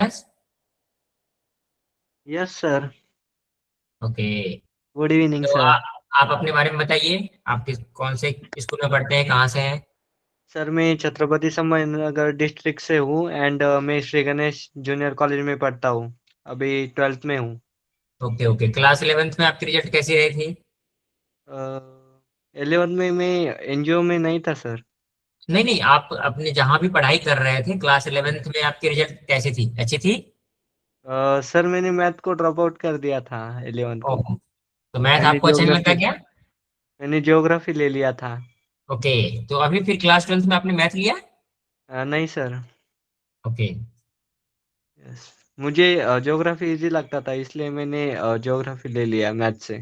Yes. Yes sir. Okay. Good evening तो sir. आप अपने बारे में बताइए, आप कौन से स्कूल में पढ़ते हैं, कहाँ से हैं? सर मैं छत्रपति संभाजीनगर डिस्ट्रिक्ट से हूँ एंड मैं श्री गणेश जूनियर कॉलेज में पढ़ता हूँ। अभी 12th में हूँ। ओके ओके, क्लास 11th में आपकी रिजल्ट कैसी रही थी? 11th में मैं एनजीओ में नहीं था सर। नहीं नहीं, आप अपने जहाँ भी पढ़ाई कर रहे थे क्लास 11th में आपकी रिजल्ट कैसी थी, अच्छी थी? सर मैंने मैथ को ड्रॉप आउट कर दिया था 11th में। ओहो, तो मैथ मैंने आपको अच्छा नहीं लगता ज्योग्राफी क्या? मैंने ज्योग्राफी ले लिया था। ओके, तो अभी फिर क्लास 12th में आपने मैथ लिया? नहीं सर। ओके। यस। मुझे ज्योग्राफी इजी लगता था इसलिए मैंने ज्योग्राफी ले लिया मैथ से।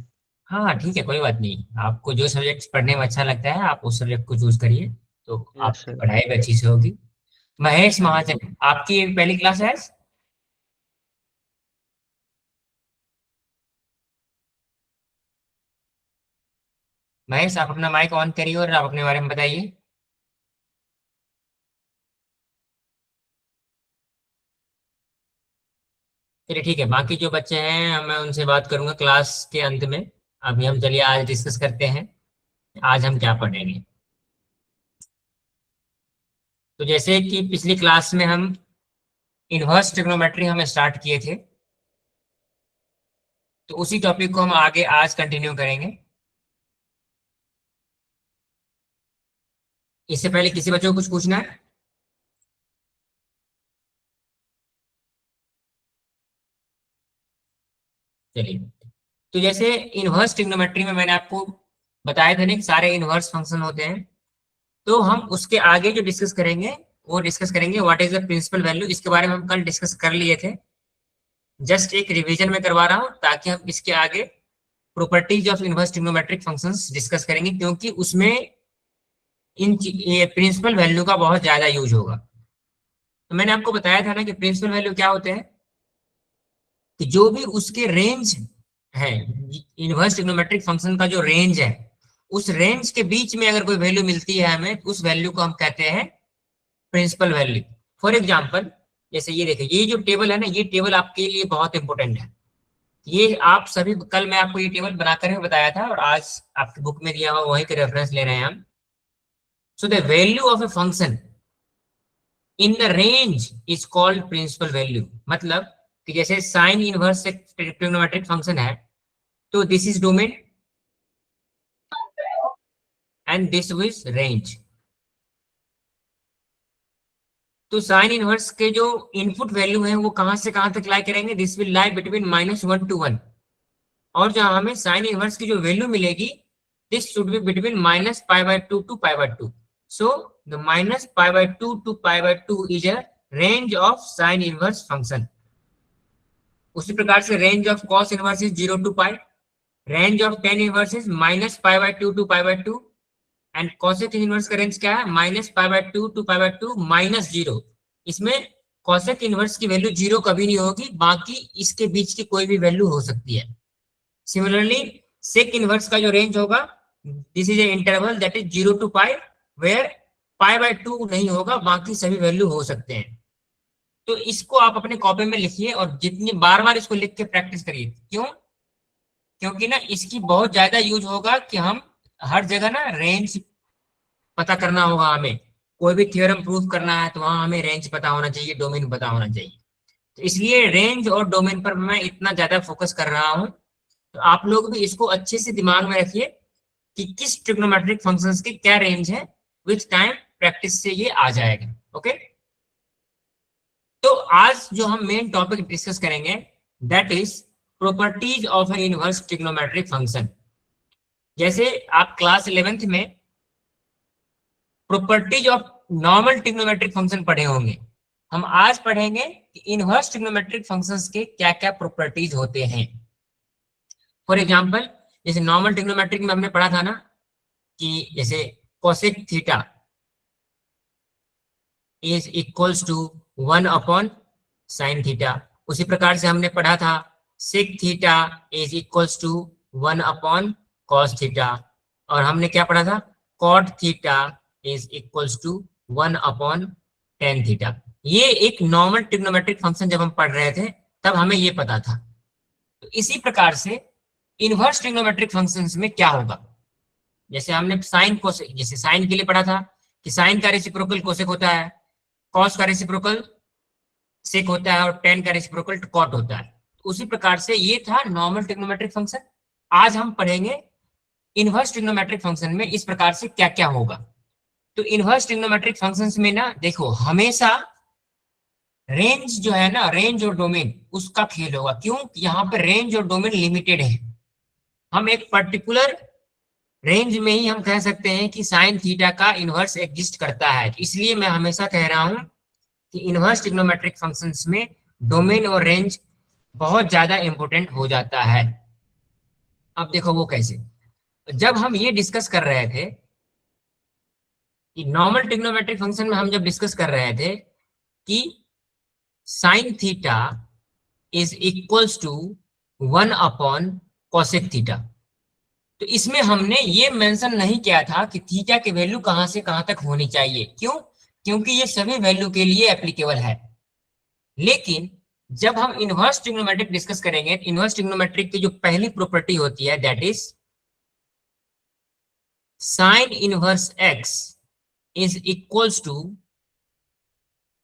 हाँ हाँ, ठीक है, कोई बात नहीं। आपको जो सब्जेक्ट पढ़ने में अच्छा लगता है आप उस सब्जेक्ट को चूज करिए, तो यस आपकी सर। पढ़ाई भी अच्छी से होगी। महेश महाजन, आपकी पहली क्लास है? महेश, आप अपना माइक ऑन करिए और आप अपने बारे में बताइए। चलिए ठीक है, बाकी जो बच्चे हैं मैं उनसे बात करूंगा क्लास के अंत में। अभी हम चलिए आज डिस्कस करते हैं, आज हम क्या पढ़ेंगे। तो जैसे कि पिछली क्लास में हम इनवर्स ट्रिग्नोमेट्री हम स्टार्ट किए थे, तो उसी टॉपिक को हम आगे आज कंटिन्यू करेंगे। इससे पहले किसी बच्चों को कुछ पूछना है? चलिए, तो जैसे इनवर्स ट्रिग्नोमेट्री में मैंने आपको बताया था ना कि सारे इनवर्स फंक्शन होते हैं, तो हम उसके आगे जो डिस्कस करेंगे वो डिस्कस करेंगे what is the principal value. इसके बारे में हम कल डिस्कस कर लिए थे, जस्ट एक रिवीजन में करवा रहा हूं ताकि हम इसके आगे properties of inverse trigonometric functions discuss करेंगे, क्योंकि उसमें इन प्रिंसिपल वैल्यू का बहुत ज्यादा यूज होगा। तो मैंने आपको बताया था ना कि प्रिंसिपल वैल्यू क्या होते हैं, कि जो भी उसके रेंज है, इनवर्स ट्रिग्नोमेट्रिक फंक्शन का जो रेंज है, उस रेंज के बीच में अगर कोई वैल्यू मिलती है हमें, तो उस वैल्यू को हम कहते हैं प्रिंसिपल वैल्यू। फॉर एग्जाम्पल, जैसे ये देखिए, ये जो टेबल है ना, ये टेबल आपके लिए बहुत इंपॉर्टेंट है। ये आप सभी, कल मैं आपको ये टेबल बनाकर भी बताया था और आज आपकी बुक में दिया हुआ वहीं के रेफरेंस ले रहे हैं हम। So the value of a function in the range is called principal value. मतलब कि जैसे साइन इनवर्स एक ट्रिग्नोमेट्रिक फंक्शन है, तो this is domain and this is range. तो साइन इनवर्स के जो इनपुट वैल्यू है वो कहां से कहां तक लाई करेंगे, this will lie between -1 to 1। और जहां हमें साइन इनवर्स की जो वैल्यू मिलेगी, this should be between -π/2 to π/2। So the -π/2 to π/2 is a range of sine inverse function. उसी प्रकार से range of cos inverse is 0 to π, range of tan inverse is -π/2 to π/2, and cosec inverse का range क्या है, -π/2 to π/2 -0। इसमें cosec inverse की value 0 कभी नहीं होगी, बाकी इसके बीच की कोई भी वैल्यू हो सकती है। सिमिलरली सेक इनवर्स का जो रेंज होगा, this is a interval that is 0 to π, where π/2 नहीं होगा, बाकी सभी वैल्यू हो सकते हैं। तो इसको आप अपने कॉपी में लिखिए और जितनी बार बार इसको लिख के प्रैक्टिस करिए। क्यों? क्योंकि ना इसकी बहुत ज्यादा यूज होगा कि हम हर जगह ना रेंज पता करना होगा हमें। कोई भी थ्योरम प्रूफ करना है तो वहां हमें रेंज पता होना चाहिए, डोमेन पता होना चाहिए। तो इसलिए रेंज और डोमेन पर मैं इतना ज्यादा फोकस कर रहा हूँ। तो आप लोग भी इसको अच्छे से दिमाग में रखिए कि किस ट्रिग्नोमेट्रिक फंक्शंस की क्या रेंज है, विच टाइम प्रैक्टिस से ये आ जाएगा। ओके, तो आज जो हम मेन टॉपिक डिस्कस करेंगे that is properties of N inverse trigonometric function. जैसे आप क्लास 11th में properties of normal trigonometric function पढ़े होंगे, हम आज पढ़ेंगे कि इनवर्स ट्रिग्नोमेट्रिक फंक्शंस के क्या क्या प्रॉपर्टीज होते हैं। फॉर एग्जांपल, जैसे नॉर्मल ट्रिग्नोमेट्रिक में हमने पढ़ा था ना कि जैसे cosec theta is equals to 1 upon sine theta. उसी प्रकार से हमने पढ़ा था sec theta is equals to 1 upon cos theta. और हमने क्या पढ़ा था, cot theta is equals to 1 upon tan theta. ये एक नॉर्मल ट्रिग्नोमेट्रिक फंक्शन जब हम पढ़ रहे थे तब हमें ये पता था। तो इसी प्रकार से इनवर्स ट्रिग्नोमेट्रिक फंक्शंस में क्या होगा, जैसे हमने साइन कोसेक, जैसे साइन के लिए पढ़ा था कि साइन का रेसिप्रोकल कोसेक होता है, कॉस का रेसिप्रोकल सेक होता है और टेन का रेसिप्रोकल कॉट होता है। तो उसी प्रकार से ये था नॉर्मल ट्रिग्नोमेट्रिक फंक्शन। आज हम पढ़ेंगे इनवर्स ट्रिग्नोमेट्रिक फंक्शन में इस प्रकार से क्या क्या होगा। तो इनवर्स ट्रिग्नोमेट्रिक फंक्शंस में ना देखो हमेशा रेंज जो है ना, रेंज और डोमेन उसका खेल होगा। क्यों? यहाँ पे रेंज और डोमेन लिमिटेड है। हम एक पर्टिकुलर रेंज में ही हम कह सकते हैं कि साइन थीटा का इनवर्स एग्जिस्ट करता है। इसलिए मैं हमेशा कह रहा हूं कि इनवर्स ट्रिग्नोमेट्रिक फंक्शंस में डोमेन और रेंज बहुत ज्यादा इंपॉर्टेंट हो जाता है। अब देखो वो कैसे, जब हम ये डिस्कस कर रहे थे कि नॉर्मल ट्रिग्नोमेट्रिक फंक्शन में हम जब डिस्कस कर रहे थे कि sine theta is equals to 1 upon cosec theta, तो इसमें हमने ये मेंशन नहीं किया था कि थीटा की वैल्यू कहां से कहां तक होनी चाहिए। क्यों? क्योंकि ये सभी वैल्यू के लिए एप्लीकेबल है। लेकिन जब हम इनवर्स ट्रिग्नोमेट्रिक डिस्कस करेंगे, इनवर्स ट्रिग्नोमेट्रिक की जो पहली प्रॉपर्टी होती है that is sine inverse x is equals to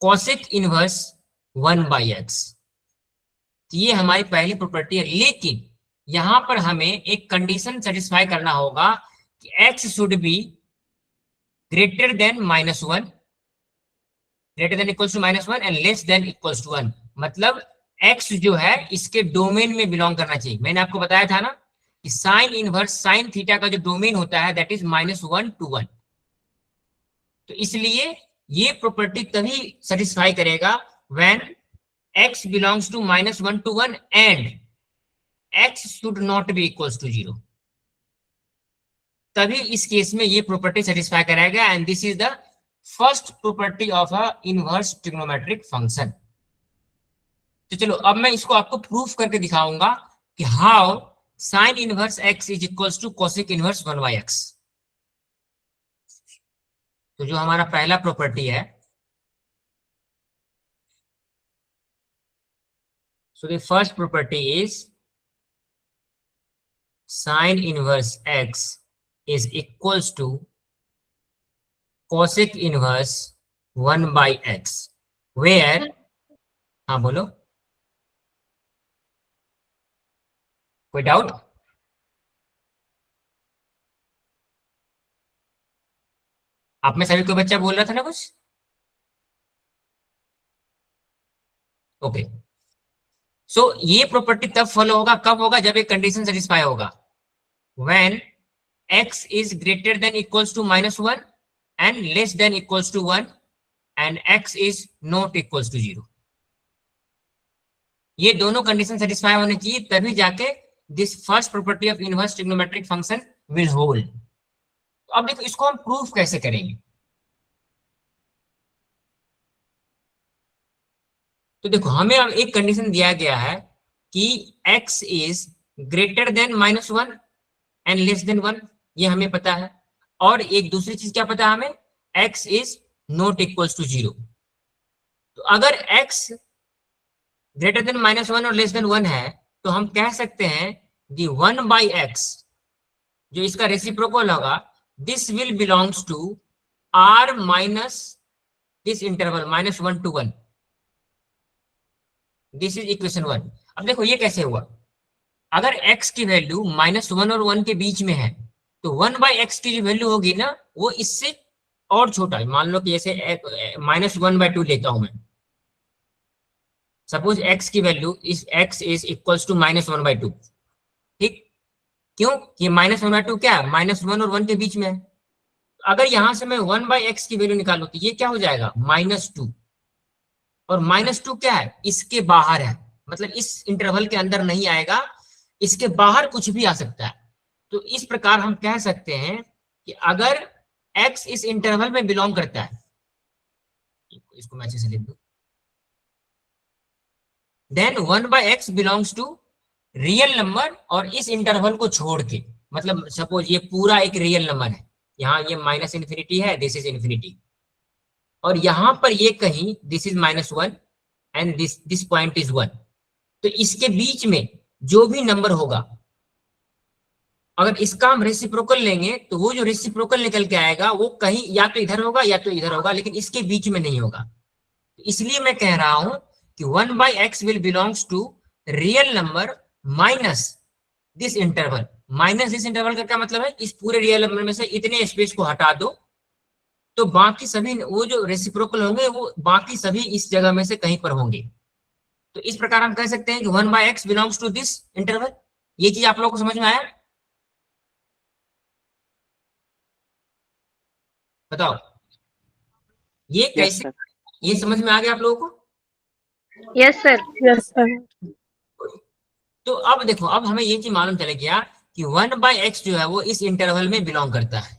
cosec inverse 1/x। तो ये हमारी पहली प्रॉपर्टी है। लेकिन यहां पर हमें एक कंडीशन सेटिस्फाई करना होगा कि x should be greater than -1, greater than equals to -1 and less than equals to 1। मतलब x जो है इसके डोमेन में बिलोंग करना चाहिए। मैंने आपको बताया था ना कि साइन इनवर्स साइन थीटा का जो डोमेन होता है दैट इज -1 to 1। तो इसलिए ये प्रॉपर्टी तभी सेटिस्फाई करेगा when x belongs to -1 to 1 and x should not be equals to 0। तभी इस केस में ये प्रॉपर्टी सेटिस्फाई कराएगा and this is the first property of a inverse trigonometric function. तो चलो अब मैं इसको आपको प्रूफ करके दिखाऊंगा कि how sine inverse x is equals to cosec inverse 1/x। तो जो हमारा पहला प्रॉपर्टी है, so the first property is sin inverse x is equals to cosec inverse 1/x where, हाँ बोलो, कोई डाउट? आप में सभी कोई बच्चा बोल रहा था ना कुछ? ओके, सो ये प्रॉपर्टी तब फॉलो होगा, कब होगा? जब एक कंडीशन सेटिस्फाई होगा when x is greater than equals to -1 and less than equals to 1 and x is not equals to 0। ये दोनों कंडीशन सेटिस्फाई होने चाहिए तभी जाके this first property of inverse trigonometric function will hold. तो अब देखो इसको हम प्रूफ कैसे करेंगे। तो देखो हमें अब एक कंडीशन दिया गया है कि x is greater than -1 and less then 1, ये हमें पता है। और एक दूसरी चीज क्या पता है हमें, x is not equals to 0। तो अगर x ग्रेटर देन -1 और लेस देन 1 है तो हम कह सकते हैं दी 1/x जो इसका रेसिप्रोकल होगा this will belongs to r minus this interval -1 to 1। This is equation 1। अब देखो ये कैसे हुआ, अगर x की वैल्यू -1 और 1 के बीच में है तो 1/x की जो वैल्यू होगी ना वो इससे और छोटा है। मान लो कि जैसे -1/2 लेता हूं मैं, सपोज x की वैल्यू इस x इज इक्वल्स टू -1/2, ठीक? क्यों? ये -1/2 क्या है, -1 और 1 के बीच में है। अगर यहां से मैं 1/x की वैल्यू निकालू तो ये क्या हो जाएगा, -2। और -2 क्या है, इसके बाहर है, मतलब इस इंटरवल के अंदर नहीं आएगा, इसके बाहर कुछ भी आ सकता है। तो इस प्रकार हम कह सकते हैं कि अगर x इस इंटरवल में बिलोंग करता है, इसको मैं अच्छे से लिख दूं, then 1/x belongs to real number और इस इंटरवल को छोड़ के, मतलब सपोज ये पूरा एक रियल नंबर है, यहाँ ये -∞ है, दिस इज इन्फिनिटी, और यहां पर ये कहीं this is -1 and this point is 1, तो इसके बीच में जो भी नंबर होगा, अगर इसका हम रेसिप्रोकल लेंगे तो वो जो रेसिप्रोकल निकल के आएगा वो कहीं या तो इधर होगा या तो इधर होगा, लेकिन इसके बीच में नहीं होगा। इसलिए मैं कह रहा हूं कि 1/x will belongs to real number minus this interval. Minus this interval का क्या मतलब है, इस पूरे रियल नंबर में से इतने स्पेस को हटा दो तो बाकी सभी वो जो रेसिप्रोकल होंगे वो बाकी सभी इस जगह में से कहीं पर होंगे। तो इस प्रकार हम कह सकते हैं कि 1/x belongs to this interval. ये चीज आप लोगों को समझ में आया? बताओ ये यस कैसे, सर। ये समझ में आ गया आप लोगों को? Yes sir. Yes sir. तो अब देखो, अब हमें ये चीज मालूम चल गया कि 1/x जो है वो इस इंटरवल में बिलोंग करता है।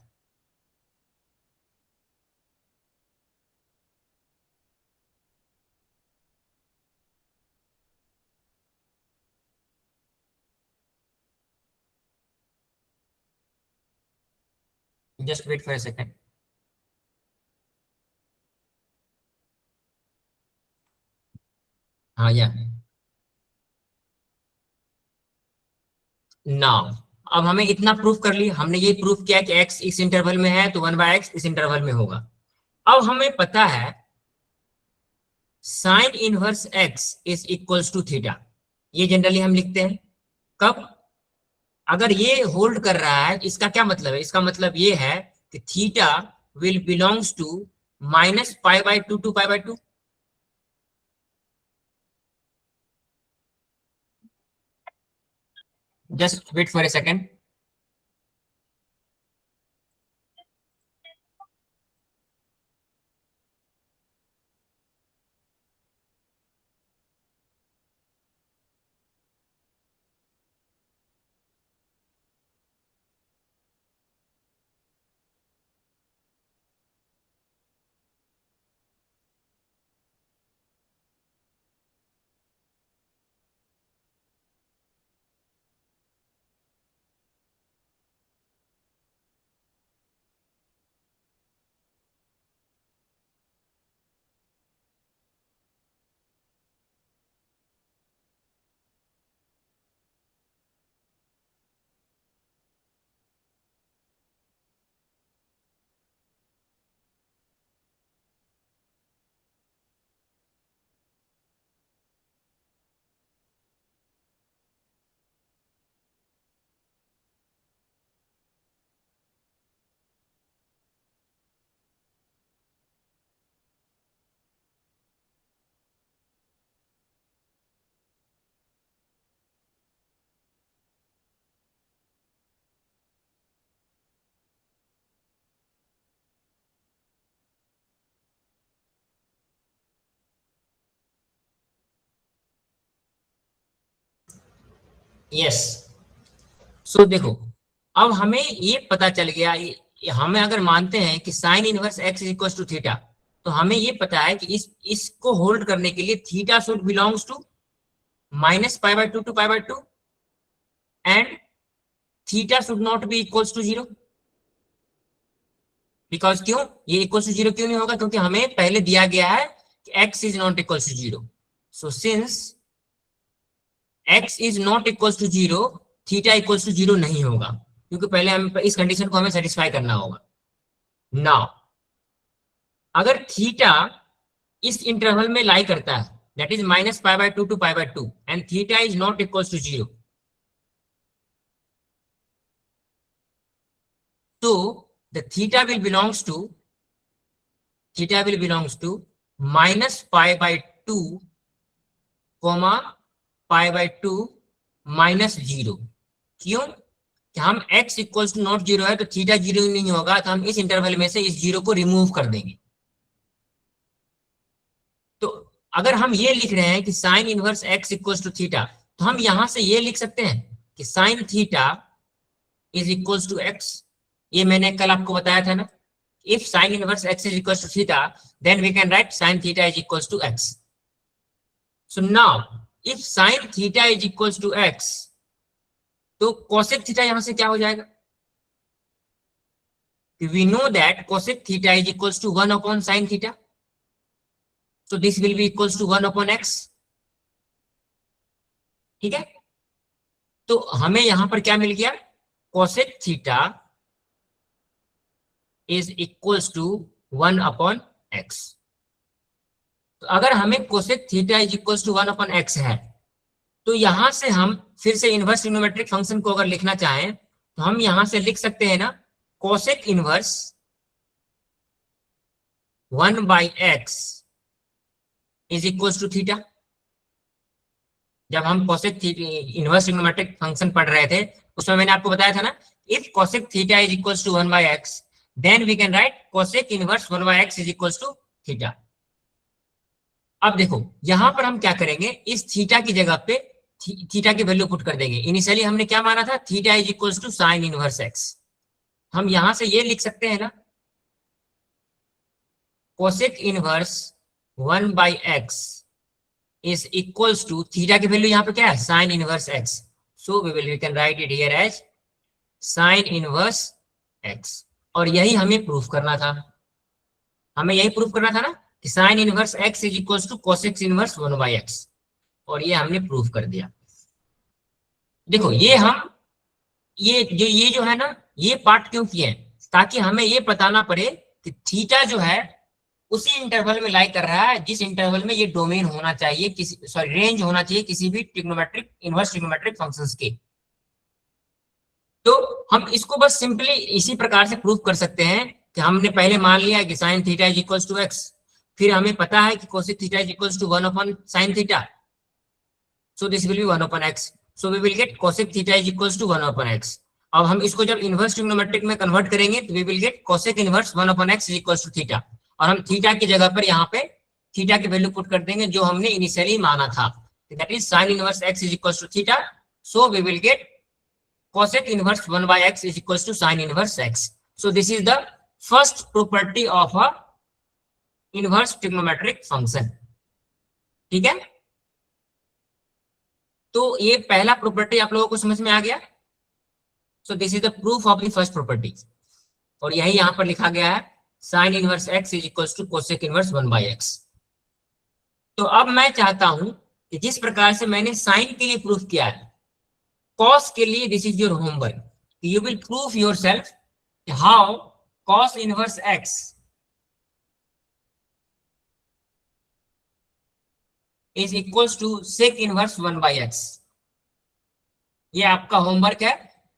Just wait for a second. हाँ या नाउ अब हमें इतना प्रूफ कर लिया, हमने ये प्रूफ किया कि x इस इंटरवल में है तो 1/x इस इंटरवल में होगा। अब हमें पता है sine inverse x is equals to theta. ये जनरली हम लिखते हैं कब, अगर ये होल्ड कर रहा है, इसका क्या मतलब है, इसका मतलब ये है कि theta will belongs to -π/2 to π/2। Just wait for a second. Yes, so देखो अब हमें ये पता चल गया, हमें अगर मानते हैं कि sine inverse x is equal to theta, तो हमें ये पता है कि इसको होल्ड करने के लिए theta should belongs to -π/2 to π/2 and theta should not be equals to 0। Because क्यों ये इक्वल टू 0 क्यों नहीं होगा, क्योंकि हमें पहले दिया गया है कि x is not equal to 0। So since x is not equal to 0, theta equal to 0 नहीं होगा, क्योंकि पहले हम इस कंडीशन को हमें सेटिस्फाई करना होगा। नाउ अगर थीटा इस इंटरवल में लाई करता है, that is -π/2 to π/2 and theta is not equal to 0, तो the theta will belongs to -π/2 π/2 -0। क्यों कि हम x इक्वल्स टू नॉट 0 है तो थीटा 0 नहीं होगा, तो हम इस इंटरवल में से इस 0 को रिमूव कर देंगे। तो अगर हम ये लिख रहे हैं कि sine inverse x equals to theta, तो हम यहां से ये लिख सकते हैं कि sine theta is equals to x। ये मैंने कल आपको बताया था ना, if sin inverse x is equals to theta, then we can write sin theta is equals to x. So now if sin theta is equals to x, तो cosec theta यहां से क्या हो जाएगा, we know that cosec theta is equals to 1 upon sin theta, So this will be equals to 1/x. ठीक है, तो हमें यहां पर क्या मिल गया, cosec theta is equals to 1/x. तो अगर हमें cosec theta is equals to 1/x है, तो यहां से हम फिर से इनवर्स ट्रिग्नोमेट्रिक फंक्शन को अगर लिखना चाहें तो हम यहां से लिख सकते हैं ना, cosec inverse 1/x is equals to theta. जब हम कोसेक इनवर्स ट्रिग्नोमेट्रिक फंक्शन पढ़ रहे थे उसमें मैंने आपको बताया था ना, if cosec theta is equals to 1/x then we can write cosec inverse 1/x is equals to theta. अब देखो यहां पर हम क्या करेंगे, इस थीटा की जगह पे थीटा की वैल्यू पुट कर देंगे. इनिशियली हमने क्या माना था, theta is equals to sine inverse x. हम यहां से ये लिख सकते हैं ना, cosec inverse 1/x is equals to theta की वैल्यू यहां पे क्या है, sine inverse x. So we can write it here as sine inverse x. और यही हमें प्रूफ करना था, हमें यही प्रूफ करना था ना कि sine inverse x is equals to cosec inverse 1/x. और ये हमने प्रूफ कर दिया. देखो ये हम ये जो है ना, ये पार्ट क्यों किए हैं, ताकि हमें ये पता ना पड़े कि थीटा जो है उसी इंटरवल में लाई कर रहा है जिस इंटरवल में ये डोमेन होना चाहिए, किसी सॉरी रेंज होना चाहिए किसी भी ट्रिग्नोमेट्रिक इनवर्स ट्रिग्नोमेट्रिक फंक्शंस के. तो हम इसको बस सिंपली इसी प्रकार से प्रूफ कर सकते हैं कि हमने पहले मान लिया कि sine theta is equals to x, फिर हमें पता है कि cosec theta is equals to 1/sin theta. So this will be 1/x. So we will get cosec theta is equals to 1/x. अब हम इसको जब इनवर्स ट्रिग्नोमेट्रिक में कन्वर्ट करेंगे तो we will get cosec inverse 1/x is equals to theta. और हम theta की जगह पर यहाँ पे थीटा की वैल्यू पुट कर देंगे जो हमने इनिशियली माना था, that is sin inverse x is equals to theta. So we will get cosec inverse 1/x is equals to sin inverse x. So this is the first property of a inverse trigonometric function. ठीक है, तो ये पहला property आप लोगों को समझ में आ गया. So this is the proof of the first property. और यही यहां पर लिखा गया है sine inverse x is equals to cosec inverse 1/x. तो अब मैं चाहता हूं कि जिस प्रकार से मैंने साइन के लिए प्रूफ किया है, कॉस के लिए this is your homework. You will proof yourself how cos inverse x is equals to sec inverse 1/x. ये आपका होमवर्क है.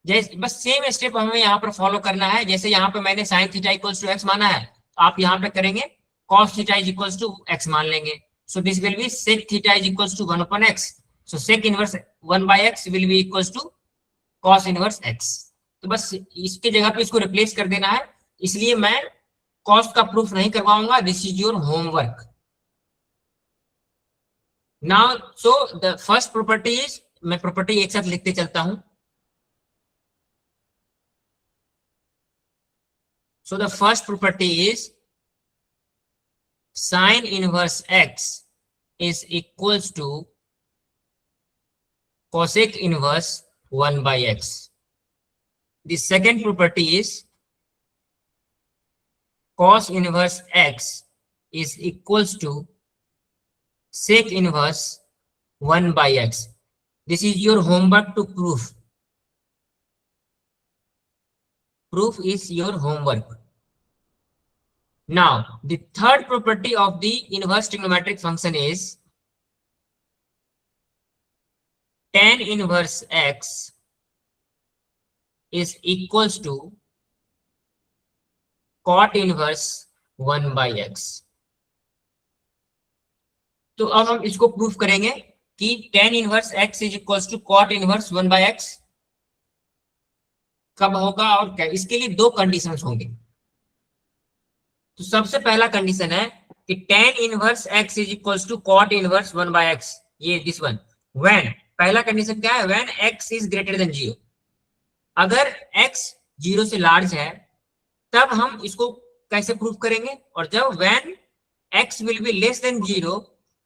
जैसे बस सेम स्टेप हमें यहाँ पर फॉलो करना है. जैसे यहाँ पे मैंने sine theta equals to x माना है, आप यहाँ पे करेंगे cos theta is equals to x मान लेंगे. So this will be sec theta is equals to 1/x. So sec inverse 1/x will be equals to cos inverse x. तो बस इसके जगह पे इसको रिप्लेस कर देना है, इसलिए मैं कॉस का प्रूफ नहीं करवाऊंगा. This is your homework. Now, so the first property is, मैं प्रॉपर्टी एक साथ लिखते चलता हूं. So the first property is sin inverse x is equals to cosec inverse 1/x. The second property is cos inverse x is equals to sec inverse 1/x. This is your homework to prove. Proof is your homework. Now, the third property of the inverse trigonometric function is tan inverse x is equals to cot inverse 1/x. तो अब हम इसको proof करेंगे कि tan inverse x is equals to cot inverse 1/x कब होगा और क्या. इसके लिए दो कंडीशंस होंगे. तो सबसे पहला कंडीशन है कि tan inverse x is equals to cot inverse 1/x. ये दिस वन. व्हेन, पहला कंडीशन क्या है, when x is greater than 0. अगर x 0 से लार्ज है तब हम इसको कैसे प्रूफ करेंगे, और जब when x will be less than 0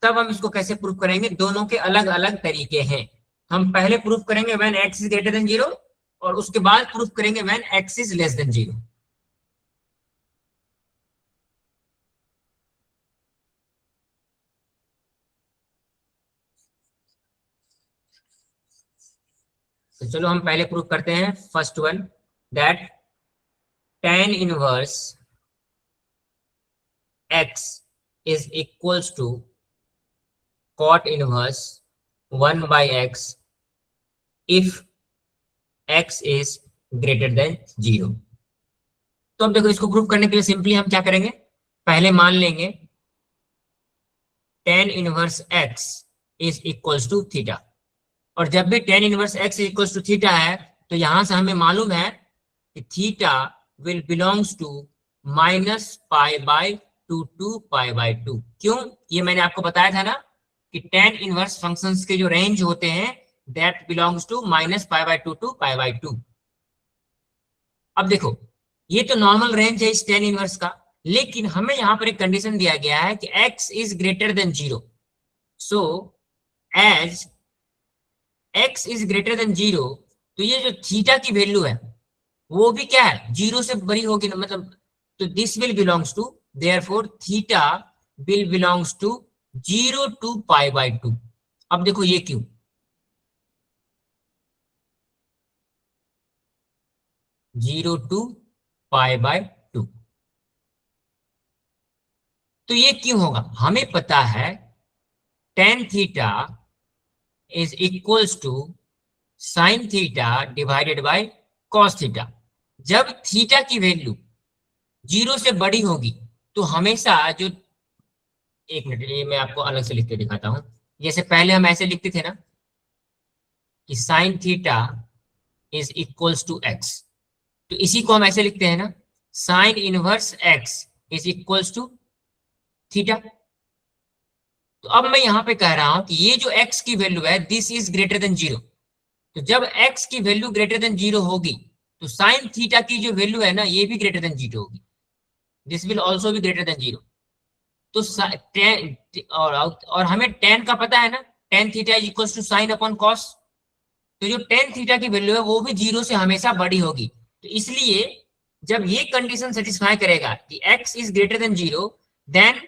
तब हम इसको कैसे प्रूफ करेंगे. दोनों के अलग अलग तरीके हैं. हम पहले प्रूफ करेंगे when x is greater than 0 और उसके बाद प्रूफ करेंगे when x is less than 0. तो चलो हम पहले प्रूव करते हैं first one, that tan inverse x is equals to cot inverse 1 by x if x is greater than 0। तो अब देखो, इसको प्रूव करने के लिए सिंपली हम क्या करेंगे, पहले मान लेंगे tan inverse x is equals to theta, और जब भी tan inverse x is equals to theta है तो यहां से हमें मालूम है कि theta will belongs to minus pi by 2 to pi by 2। क्यों? ये मैंने आपको बताया था ना कि tan इनवर्स फंक्शंस के जो रेंज होते हैं that belongs to minus pi by 2 to pi by 2। अब देखो, ये तो नॉर्मल रेंज है इस tan इनवर्स का, लेकिन हमें यहाँ पर एक कंडीशन दिया गया है कि x is greater than 0। so as x is greater than 0, तो ये जो थीटा की वैल्यू है वो भी क्या है, 0 से बड़ी होगी ना, मतलब तो this will belongs to, therefore theta will belongs to 0 to pi by 2। अब देखो ये क्यों, जीरो टू पाई बाय 2, तो ये क्यों होगा, हमें पता है tan theta is equals to sine theta divided by cos theta. जब थीटा की वैल्यू 0 से बड़ी होगी तो हमेशा जो, एक मिनट, ये मैं आपको अलग से लिख के दिखाता हूं। जैसे पहले हम ऐसे लिखते थे ना कि sine theta is equals to x, तो इसी को हम ऐसे लिखते हैं ना, sine inverse x is equals to theta. तो अब मैं यहां पे कह रहा हूं कि ये जो x की वैल्यू है दिस इज ग्रेटर देन 0। तो जब x की वैल्यू ग्रेटर देन 0 होगी तो साइन थीटा की जो वैल्यू है ना ये भी ग्रेटर देन 0 होगी, this will also be greater than 0। तो और हमें tan का पता है ना, tan theta is equals to sine upon cos. तो जो tan थीटा की वैल्यू है वो भी 0 से हमेशा बड़ी होगी। तो इसलिए जब ये कंडीशन सेटिस्फाई करेगा कि x is greater than 0, then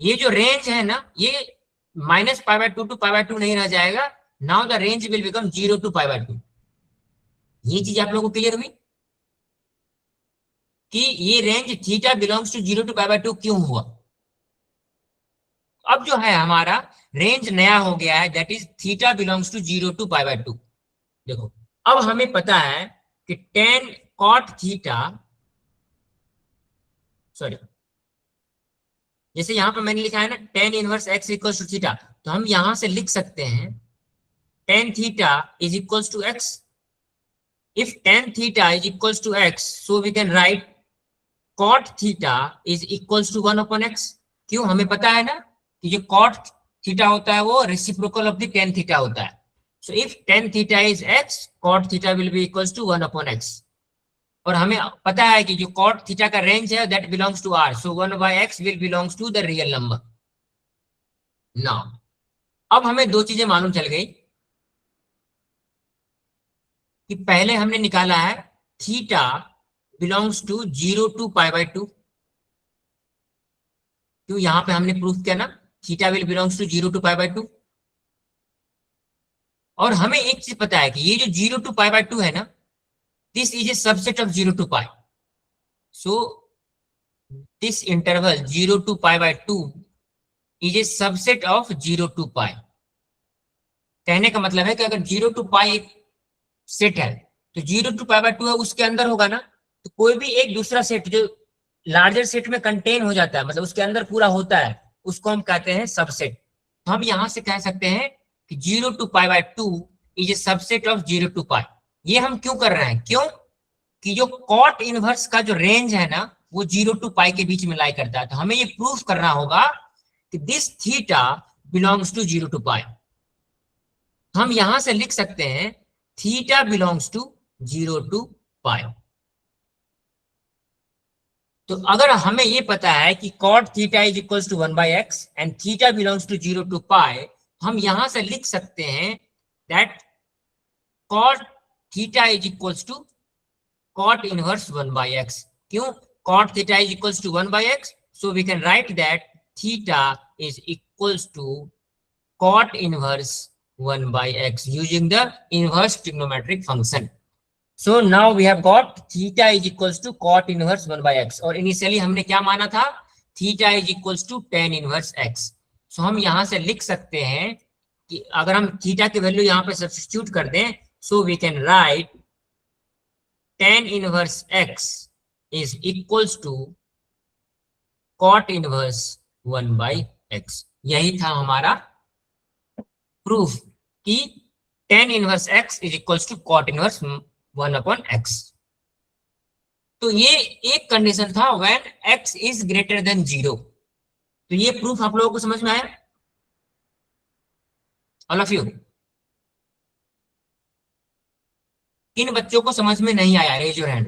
ये जो रेंज है ना ये minus pi by 2 to pi by 2 नहीं रह जाएगा, now the range will become 0 to pi by 2। ये चीज आप लोगों को क्लियर हुई कि ये range theta belongs to 0 to pi by 2 क्यों हुआ। अब जो है हमारा रेंज नया हो गया है, that is theta belongs to 0 to pi by 2। देखो अब हमें पता है कि tan cot थीटा, सॉरी, जैसे यहां पर मैंने लिखा है ना tan inverse x equals to theta, तो हम यहां से लिख सकते हैं tan theta is equals to x। If tan theta is equals to x, so we can write cot theta is equals to 1 upon x। क्यों? हमें पता है ना कि जो cot थीटा होता है वो reciprocal of the tan theta होता है। So if tan theta is x, cot theta will be equals to 1 upon x। और हमें पता है कि जो cot थीटा का रेंज है that belongs to r, so 1 by x will belongs to the real number. Now अब हमें दो चीजें मालूम चल गई कि पहले हमने निकाला है theta belongs to 0 to pi by 2। क्यों? यहां पे हमने प्रूफ किया ना theta will belongs to 0 to pi by 2। और हमें एक चीज पता है कि ये जो 0 टू पाई बाय 2 है ना, this is a subset of 0 to pi. So this interval 0 to pi by 2 is a subset of 0 to pi. कहने का मतलब है कि अगर 0 to pi एक सेट है तो 0 to pi by 2 है उसके अंदर होगा ना, तो कोई भी एक दूसरा सेट जो लार्जर सेट में कंटेन हो जाता है, मतलब उसके अंदर पूरा होता है, उसको हम कहते हैं सबसेट। तो हम यहां से कह सकते हैं कि 0 to pi by 2 is a subset of 0 to pi। ये हम क्यों कर रहे हैं? क्यों कि जो cot इनवर्स का जो रेंज है ना वो 0 टू पाई के बीच में लाई करता है। तो हमें ये प्रूफ करना होगा कि this theta belongs to 0 to pi. हम यहां से लिख सकते हैं theta belongs to 0 to pi. तो अगर हमें ये पता है कि cot theta is equals to 1 by x and theta belongs to 0 to pi, हम यहां से लिख सकते हैं that cot theta is equals to cot inverse 1 by x। क्यों? cot theta is equals to 1 by x, so we can write that theta is equals to cot inverse 1 by x using the inverse trigonometric function. So now we have got theta is equals to cot inverse 1 by x, और initially हमने क्या माना था, theta is equals to tan inverse x. So हम यहां से लिख सकते हैं कि अगर हम थीटा की वैल्यू यहां पे सब्स्टिट्यूट कर दें, so we can write tan inverse x is equals to cot inverse 1 by x. यही था हमारा प्रूफ कि tan inverse x is equals to cot inverse 1 upon x. तो ये एक कंडीशन था when x is greater than 0. तो ये प्रूफ आप लोगों को समझ में आया? ऑल ऑफ यू, किन बच्चों को समझ में नहीं आया, रेज योर हैंड.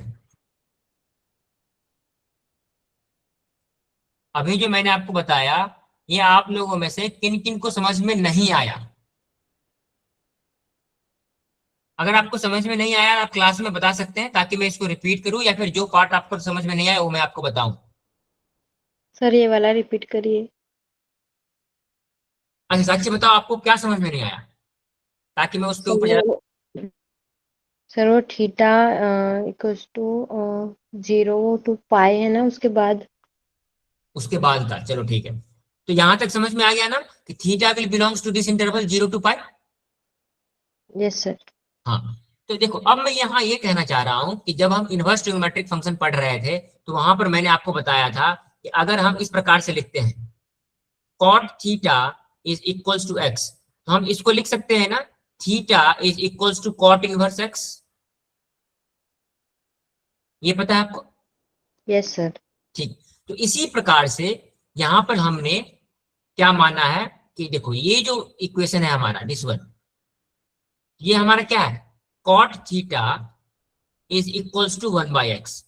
अभी जो मैंने आपको बताया ये आप लोगों में से किन किन को समझ में नहीं आया? अगर आपको समझ में नहीं आया आप क्लास में बता सकते हैं ताकि मैं इसको रिपीट करूं, या फिर जो पार्ट आपको समझ में नहीं आया वो मैं आपको बताऊं. सर ये वाला रिपीट करिए। अच्छा साक्षी बताओ आपको क्या समझ में नहीं आया, ताकि मैं उसके ऊपर जरा. सर वो थीटा इक्वल्स टू 0 to पाई है ना, उसके बाद का चलो ठीक है. तो यहां तक समझ में आ गया ना कि theta will belongs to this interval 0 to pi. Yes sir. हाँ, तो देखो अब मैं यहाँ ये कहना चाह रहा हूं कि जब हम इनवर्स ट्रिग्नोमेट्रिक फंक्शन पढ़ रहे थे तो वहां पर मैंने आपको बताया था कि अगर हम इस प्रकार से लिखते हैं cot theta is equals to x, तो हम इसको लिख सकते हैं ना, theta is equals to cot inverse x. ये पता है आपको? Yes sir. ठीक, तो इसी प्रकार से यहां पर हमने क्या माना है कि देखो ये जो इक्वेशन है हमारा दिस वन, ये हमारा क्या है, cot theta is equals to 1 by x.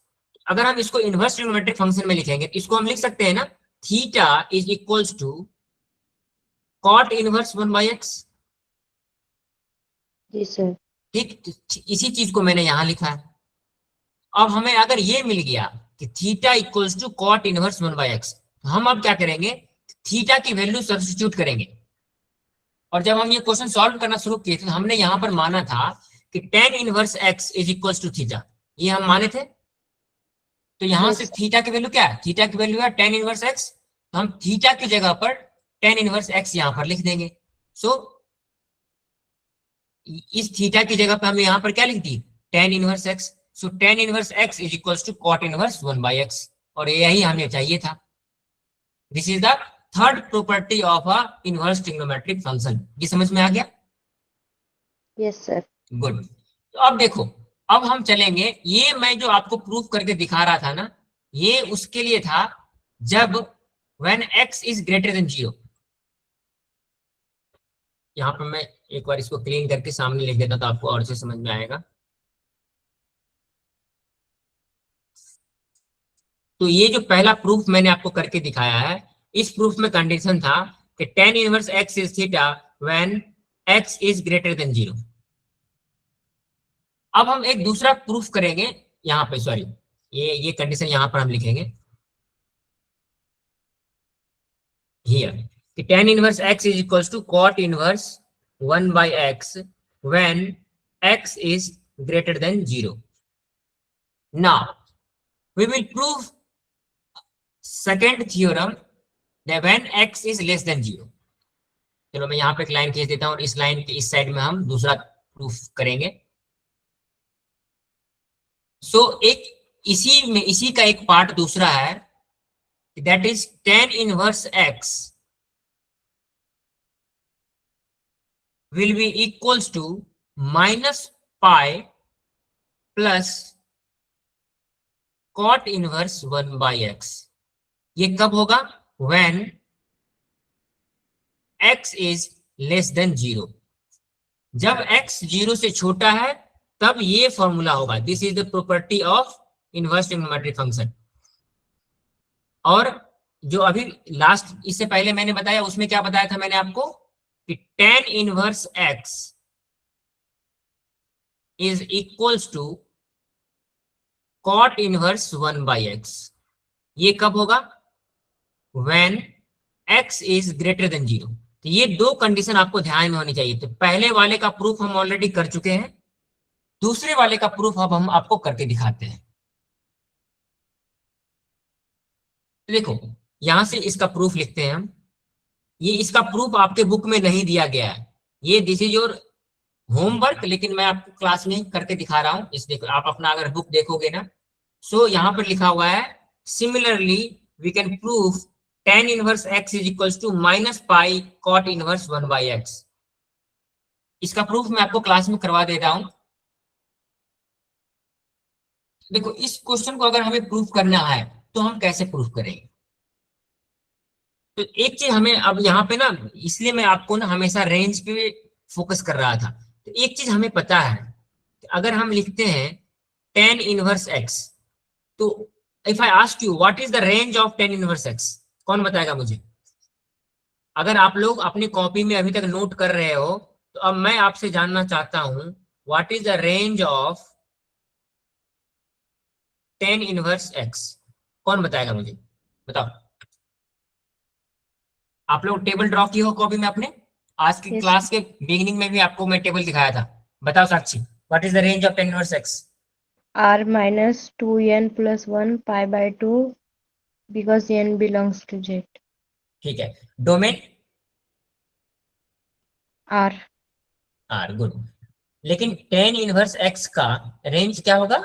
अगर हम इसको इनवर्स ट्रिग्नोमेट्रिक फंक्शन में लिखेंगे तो इसको हम लिख सकते हैं ना, theta is equals to cot inverse 1 by x. जी सर। ठीक, इसी चीज को मैंने यहां लिखा है. अब हमें अगर ये मिल गया कि theta equals to cot inverse 1 by x, तो हम अब क्या करेंगे, थीटा की वैल्यू सब्स्टिट्यूट करेंगे. और जब हम ये क्वेश्चन सॉल्व करना शुरू किए थे तो हमने यहां पर माना था कि tan inverse x is equals to theta, ये हम माने थे. तो यहां से थीटा की वैल्यू क्या है, थीटा की वैल्यू है tan इनवर्स x, तो हम थीटा की जगह पर tan इनवर्स x यहां पर लिख देंगे. सो इस थीटा की जगह पर हमने यहां पर क्या लिख दी, tan inverse x. So tan inverse x is equals to cot inverse 1 by x, और यही हमें चाहिए था. This is the third property of a inverse trigonometric function. ये समझ में आ गया? Yes sir. गुड. तो अब देखो, अब हम चलेंगे, ये मैं जो आपको प्रूफ करके दिखा रहा था ना, ये उसके लिए था जब when x is greater than 0. यहां पर मैं एक बार इसको क्लीन करके सामने लिख देता तो आपको और से समझ में आएगा. तो ये जो पहला प्रूफ मैंने आपको करके दिखाया है, इस प्रूफ में कंडीशन था कि tan inverse x is theta when x is greater than 0. अब हम एक दूसरा प्रूफ करेंगे यहां पे, सॉरी ये कंडीशन यहां पर हम लिखेंगे हियर कि tan inverse x is equals to cot inverse 1 by x when x is greater than 0. Now we will prove second theorem that when x is less than 0. चलो मैं यहाँ पे एक लाइन खींच देता हूँ और इस लाइन के इस साइड में हम दूसरा प्रूफ करेंगे. सो एक इसी में इसी का एक पार्ट दूसरा है, that is tan inverse x will be equals to minus pi plus cot inverse 1 by x. ये कब होगा, when x is less than 0. जब x 0 से छोटा है तब ये फॉर्मूला होगा. This is the property of inverse trigonometric function. और जो अभी लास्ट इससे पहले मैंने बताया उसमें क्या बताया था मैंने आपको कि tan inverse x is equals to cot inverse 1 by x. ये कब होगा, when x is greater than 0. तो ये दो कंडीशन आपको ध्यान में होनी चाहिए। तो पहले वाले का प्रूफ हम ऑलरेडी कर चुके हैं, दूसरे वाले का प्रूफ अब हम आपको करके दिखाते हैं। तो देखो यहां से इसका प्रूफ लिखते हैं हम। ये इसका प्रूफ आपके बुक में नहीं दिया गया है, ये दिस इज योर होमवर्क, लेकिन मैं आपको क्लास में करके दिखा रहा हूं। इसलिए आप अपना अगर बुक देखोगे ना, सो यहाँ पर लिखा हुआ है similarly we can prove tan inverse x is equals to minus pi cot inverse 1/x। इसका प्रूफ मैं आपको क्लास में करवा दे रहा हूं। देखो इस क्वेश्चन को अगर हमें प्रूफ करना है तो हम कैसे प्रूफ करेंगे। तो एक चीज हमें अब यहाँ पे ना, इसलिए मैं आपको ना हमेशा रेंज पे फोकस कर रहा था। तो एक चीज हमें पता है कि अगर हम लिखते हैं tan इनवर्स x, तो if I ask you what is the range of tan inverse x, कौन बताएगा मुझे। अगर आप लोग अपनी कॉपी में अभी तक नोट कर रहे हो तो अब मैं आपसे जानना चाहता हूं what is the range of tan inverse x, कौन बताएगा मुझे, बताओ। आप लोग टेबल ड्रॉ किए हो कॉपी में अपने, आज की Yes. क्लास के बिगिनिंग में भी आपको मैं टेबल दिखाया था। बताओ Sakshi, what is the range of tan inverse x। R minus 2n plus 1 pi by 2 because n belongs to Z. ठीक है, डोमेन R r, गुड। लेकिन tan इनवर्स x का रेंज क्या होगा,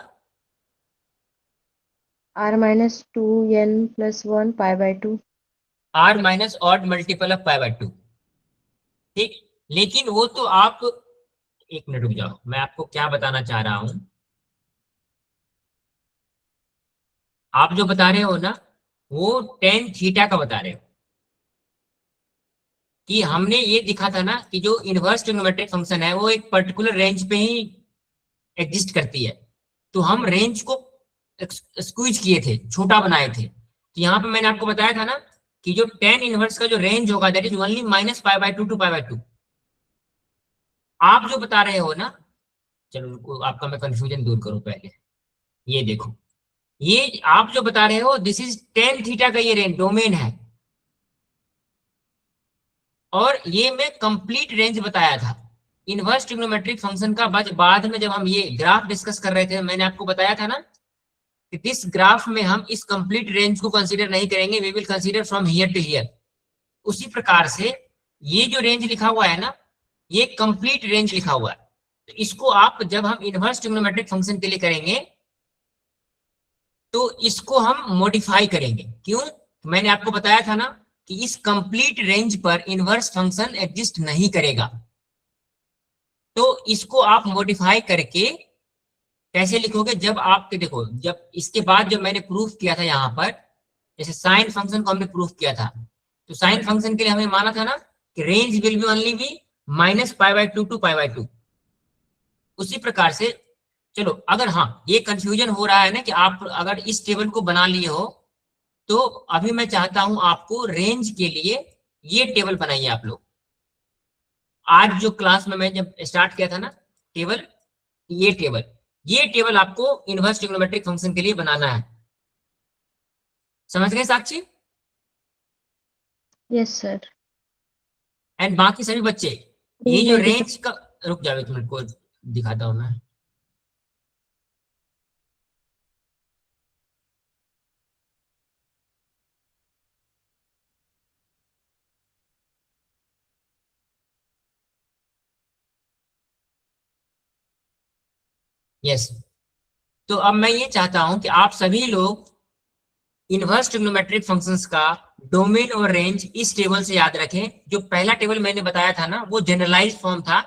R minus 2n plus 1 pi by 2. r minus odd multiple of pi by 2। ठीक, लेकिन वो तो आप, एक मिनट रुक जाओ, मैं आपको क्या बताना चाह रहा हूं। आप जो बता रहे हो ना वो tan थीटा का बता रहे हो, कि हमने ये दिखा था ना कि जो इनवर्स ट्रिग्नोमेट्रिक फंक्शन है वो एक पर्टिकुलर रेंज पे ही एग्जिस्ट करती है। तो हम रेंज को स्क्वीज किए थे, छोटा बनाए थे। तो यहाँ पे मैंने आपको बताया था ना कि जो tan इनवर्स का जो रेंज होगा that is only minus pi by 2 to pi by 2। आप जो बता रहे हो ना, चलो रुको, आपका मैं कंफ्यूजन दूर करूं पहले। ये देखो, ये आप जो बता रहे हो दिस इज tan थीटा का ये रेंज डोमेन है, और ये मैं कंप्लीट रेंज बताया था इनवर्स ट्रिग्नोमेट्रिक फंक्शन का। बाद में जब हम ये ग्राफ डिस्कस कर रहे थे मैंने आपको बताया था ना कि दिस ग्राफ में हम इस कंप्लीट रेंज को कंसीडर नहीं करेंगे, we will consider from here to here. उसी प्रकार से ये जो रेंज लिखा हुआ है ना, ये कंप्लीट रेंज लिखा हुआ है। तो इसको आप जब हम इनवर्स ट्रिग्नोमेट्रिक फंक्शन के लिए करेंगे तो इसको हम मॉडिफाई करेंगे। क्यों, मैंने आपको बताया था ना कि इस कंप्लीट रेंज पर इनवर्स फंक्शन एग्जिस्ट नहीं करेगा। तो इसको आप मॉडिफाई करके कैसे लिखोगे, जब आपके देखो, जब इसके बाद जब मैंने प्रूफ किया था यहाँ पर, जैसे साइन फंक्शन को हमने प्रूफ किया था, तो साइन फंक्शन के लिए हमें माना था ना कि range will be only be minus pi by 2 to pi by 2। उसी प्रकार से चलो, अगर हाँ ये कंफ्यूजन हो रहा है ना कि आप अगर इस टेबल को बना लिए हो, तो अभी मैं चाहता हूं आपको रेंज के लिए ये टेबल बनाइए आप लोग। आज जो क्लास में मैं जब स्टार्ट किया था ना टेबल, ये टेबल आपको इनवर्स ट्रिग्नोमेट्रिक फंक्शन के लिए बनाना है। समझ गए साक्षी? Yes, sir. एंड बाकी सभी बच्चे ये जो रेंज का, रुक जाओ एक मिनट को दिखाता हूं मैं। यस, तो अब मैं ये चाहता हूं कि आप सभी लोग इनवर्स ट्रिग्नोमेट्रिक फंक्शंस का डोमेन और रेंज इस टेबल से याद रखें। जो पहला टेबल मैंने बताया था ना वो जनरलाइज फॉर्म था।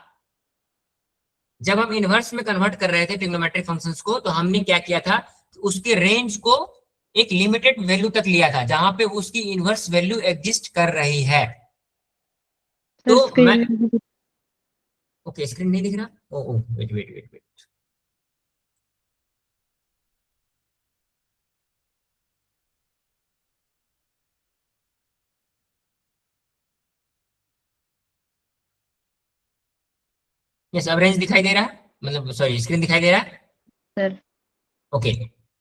जब हम इनवर्स में कन्वर्ट कर रहे थे ट्रिग्नोमेट्रिक फंक्शंस को, तो हमने क्या किया था, उसके रेंज को एक लिमिटेड वैल्यू तक लिया था जहां पे उसकी इनवर्स वैल्यू एग्जिस्ट कर रही है। Sir, तो मैं, screen ओके स्क्रीन नहीं दिख रहा, oh wait wait wait wait, yes अब रेंज दिखाई दे रहा है, मतलब सॉरी स्क्रीन दिखाई दे रहा है। sir. ओके,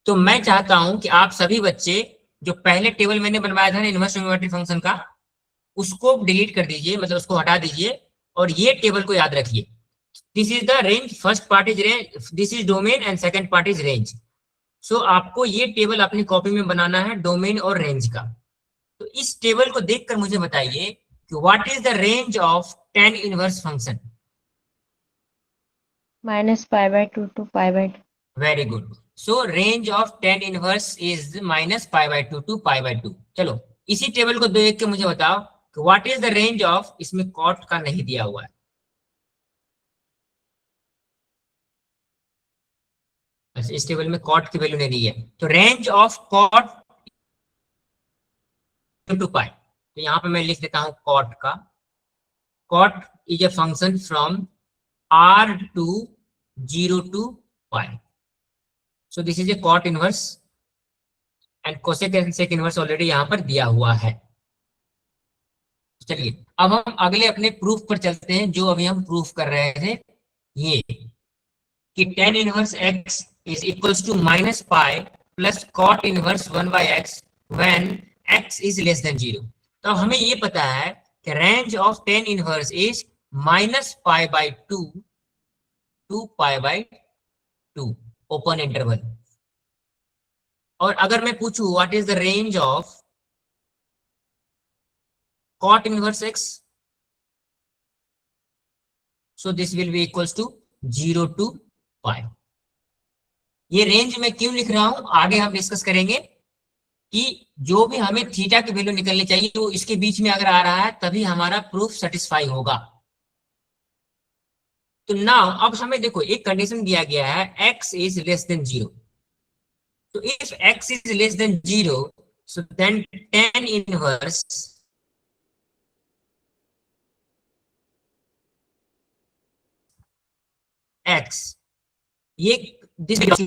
तो मैं चाहता हूं कि आप सभी बच्चे जो पहले टेबल मैंने बनवाया था ना इनवर्स ट्रिग्नोमेट्रिक फंक्शन का, उसको डिलीट कर दीजिए, मतलब उसको हटा दीजिए, और ये टेबल को याद रखिए। This is the range, first part is range, this is domain and second part is range. So आपको ये टेबल अपनी कॉपी में बनाना है, डोमेन और रेंज का। तो इस टेबल को देखकर मुझे बताइए कि what is the range of tan inverse function. -π/2 to π/2। Very good. So range of tan inverse is -π/2 to π/2। चलो इसी टेबल को देख के मुझे बताओ कि what is the range of, इसमें कॉट का नहीं दिया हुआ है, अच्छा इस टेबल में कॉट की वैल्यू नहीं दी है, तो range of cot to pi, तो यहाँ पे मैं लिख देता हूं कॉट का। Cot is a function from r to 0 to pi, so this is a cot inverse and cosec and sec inverse already यहाँ पर दिया हुआ है। चलिए अब हम अगले अपने प्रूफ पर चलते हैं, जो अभी हम प्रूफ कर रहे थे, ये कि tan inverse x is equals to -π plus cot inverse 1/x when x is less than 0। तो हमें ये पता है कि range of tan inverse is -π/2 to π/2 open interval. और अगर मैं पूछूं what is the range of cot inverse x, so this will be equals to 0 to π। ये रेंज में क्यों लिख रहा हूं, आगे हम डिस्कस करेंगे कि जो भी हमें थीटा की वैल्यू निकलनी चाहिए वो इसके बीच में अगर आ रहा है तभी हमारा प्रूफ सेटिस्फाई होगा। तो नाउ अब हमें देखो एक कंडीशन दिया गया है x इज लेस देन 0। तो if x is less than 0, so then tan inverse x, ये this x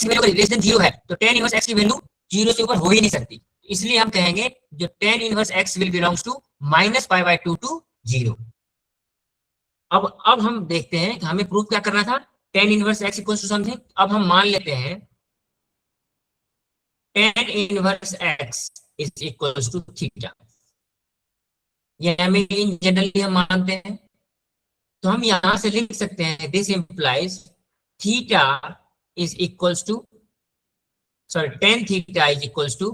value less than 0 है, तो tan इनवर्स x की वैल्यू 0 से ऊपर हो ही नहीं सकती, इसलिए हम कहेंगे जो tan inverse x will belongs to -π/2 to 0। अब हम देखते हैं कि हमें प्रूफ क्या करना था, tan inverse x equals to something. अब हम मान लेते हैं tan inverse x is equals to theta, ये हमें इन जनरली हम मानते हैं, तो हम यहां से लिख सकते हैं this implies theta is equals to, sorry tan theta is equals to,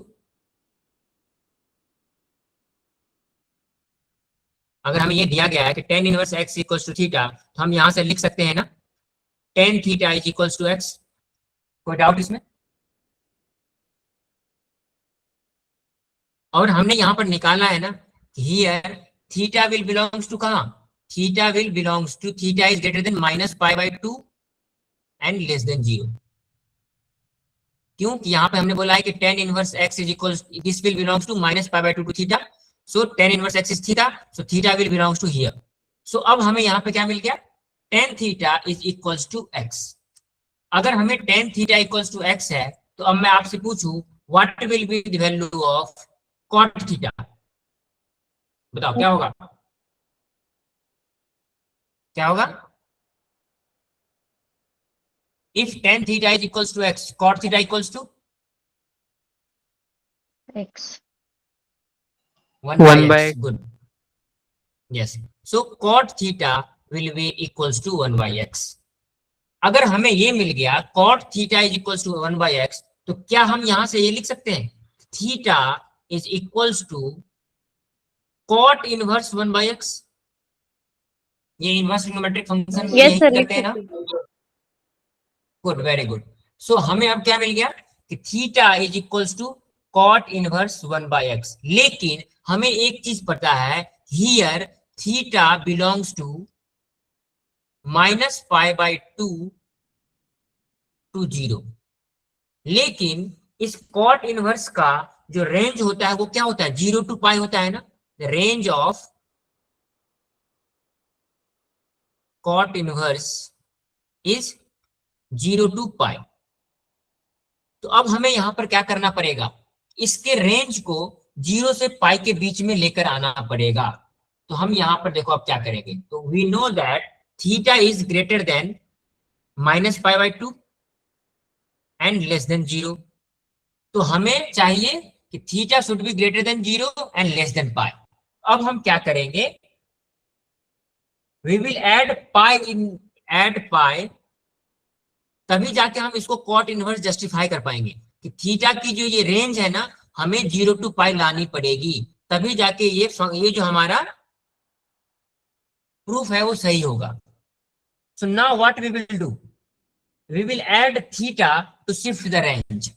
अगर हमें ये दिया गया है कि tan inverse x equals to theta, तो हम यहां से लिख सकते हैं ना tan theta is equals to x। कोई डाउट इसमें? और हमने यहां पर निकाला है ना, here theta will belongs to कहां, theta will belongs to, theta is greater than -π/2 and less than 0। क्योंकि यहां पे हमने बोला है कि tan inverse x is equals, this will belongs to -π/2 to theta, so tan inverse x is theta, so theta will belongs to here. So अब हमें यहां पे क्या मिल गया, tan theta is equals to x। अगर हमें tan theta equals to x है, तो अब मैं आपसे पूछूं what will be the value of cot theta, बताओ क्या होगा, क्या होगा? If tan theta is equals to x, cot theta equals to x 1 by 1 by x. Good. Yes. So cot theta will be equals to 1 by x. अगर हमें ये मिल गया cot theta is equals to 1 by x, तो क्या हम यहां से ये लिख सकते हैं theta is equals to cot inverse 1 by x? ये inverse trigonometric function yes sir, करते हैं ना। Good, very good. सो हमें अब क्या मिल गया कि theta is equals to cot inverse 1 by x. लेकिन हमें एक चीज पता है, here theta belongs to -π/2 to 0। लेकिन इस कॉट इनवर्स का जो रेंज होता है वो क्या होता है, 0 to π होता है ना। The range of cot inverse is 0 to π। तो अब हमें यहां पर क्या करना पड़ेगा, इसके रेंज को 0 से π के बीच में लेकर आना पड़ेगा। तो हम यहां पर देखो अब क्या करेंगे, तो we know that theta is greater than -π/2 and less than 0। तो हमें चाहिए कि theta should be greater than 0 and less than pi. अब हम क्या करेंगे, वी विल ऐड पाई, तभी जाके हम इसको कॉट इनवर्स जस्टिफाई कर पाएंगे कि थीटा की जो ये रेंज है ना, हमें 0 टू पाई लानी पड़ेगी, तभी जाके ये जो हमारा प्रूफ है वो सही होगा। So now what we will do, we will add theta to shift the range,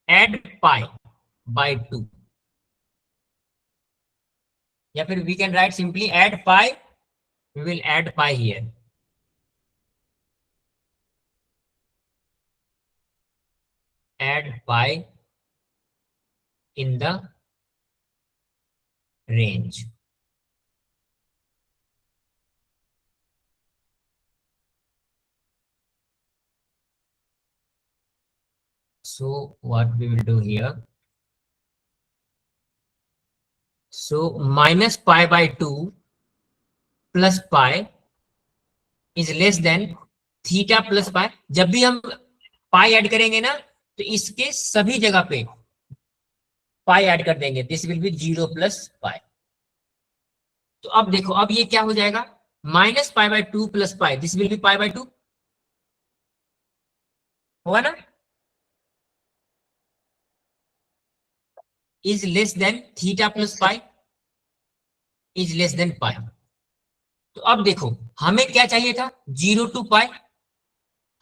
add pi by 2, या फिर we can write simply add pi, we will add pi here, add pi in the range. So what we will do here, so minus pi by 2 plus pi is less than theta plus pi। जब भी हम पाई add करेंगे ना, तो इसके सभी जगह पे पाई ऐड कर देंगे, this will be 0 plus pi. तो अब देखो, अब ये क्या हो जाएगा, minus pi by 2 plus pi, this will be pi by 2, होगा ना, is less than theta plus pi, is less than pi. तो अब देखो, हमें क्या चाहिए था, 0 टू पाई,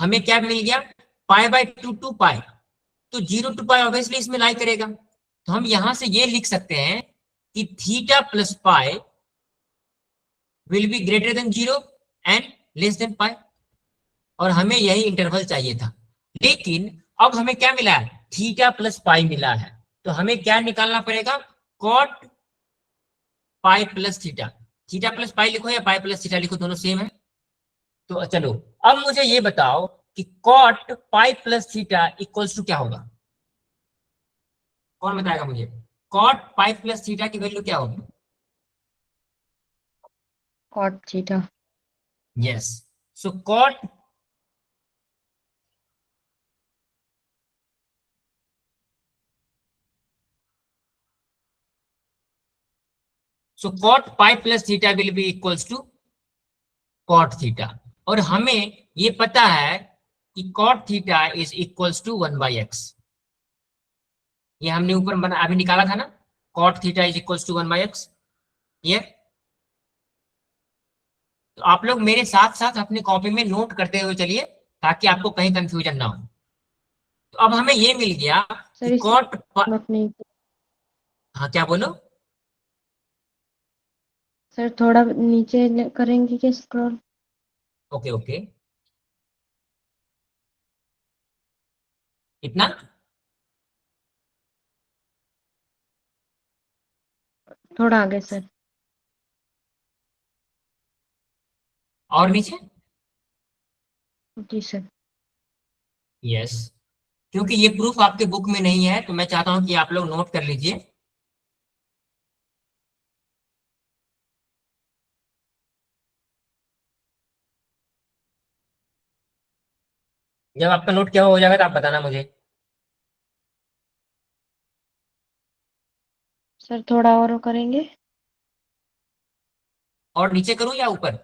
हमें क्या मिल गया, पाई बाय 2 टू पाई, तो 0 टू पाई ऑब्वियसली इसमें लाई करेगा। तो हम यहां से ये लिख सकते हैं कि theta plus pi will be greater than 0 and less than pi, और हमें यही इंटरवल चाहिए था। लेकिन अब हमें क्या मिला है, थीटा प्लस पाई मिला है, तो हमें क्या निकालना पड़ेगा, cot pi plus theta. Theta plus pi लिखो या पाई प्लस थीटा लिखो, दोनों सेम है। तो चलो, अब मुझे ये बताओ कि cot pi plus theta equals to क्या होगा, कौन बताएगा मुझे, कॉट पाई प्लस थीटा की वैल्यू क्या होगी। Cot theta. Yes, so cot, so cot pi plus theta will be equals to cot theta, और हमें ये पता है कि cot theta is equals to 1/x। ये हमने ऊपर बना अभी निकाला था ना, cot theta is equals to 1/x। ये तो आप लोग मेरे साथ साथ अपनी कॉपी में नोट करते हुए चलिए, ताकि आपको कहीं कंफ्यूजन ना हो। तो अब हमें ये मिल गया कि सर इस कॉट, अपने हाँ क्या बोलो, सर थोड़ा नीचे करेंगे क्या स्क्रॉल? ओके ओके, इतना, थोड़ा आगे सर। और नीचे, जी सर। यस, क्योंकि ये प्रूफ आपके बुक में नहीं है, तो मैं चाहता हूं कि आप लोग नोट कर लीजिए। जब आपका नोट क्या हो जाएगा तो आप बताना मुझे। सर थोड़ा और करेंगे? और नीचे करूं या ऊपर,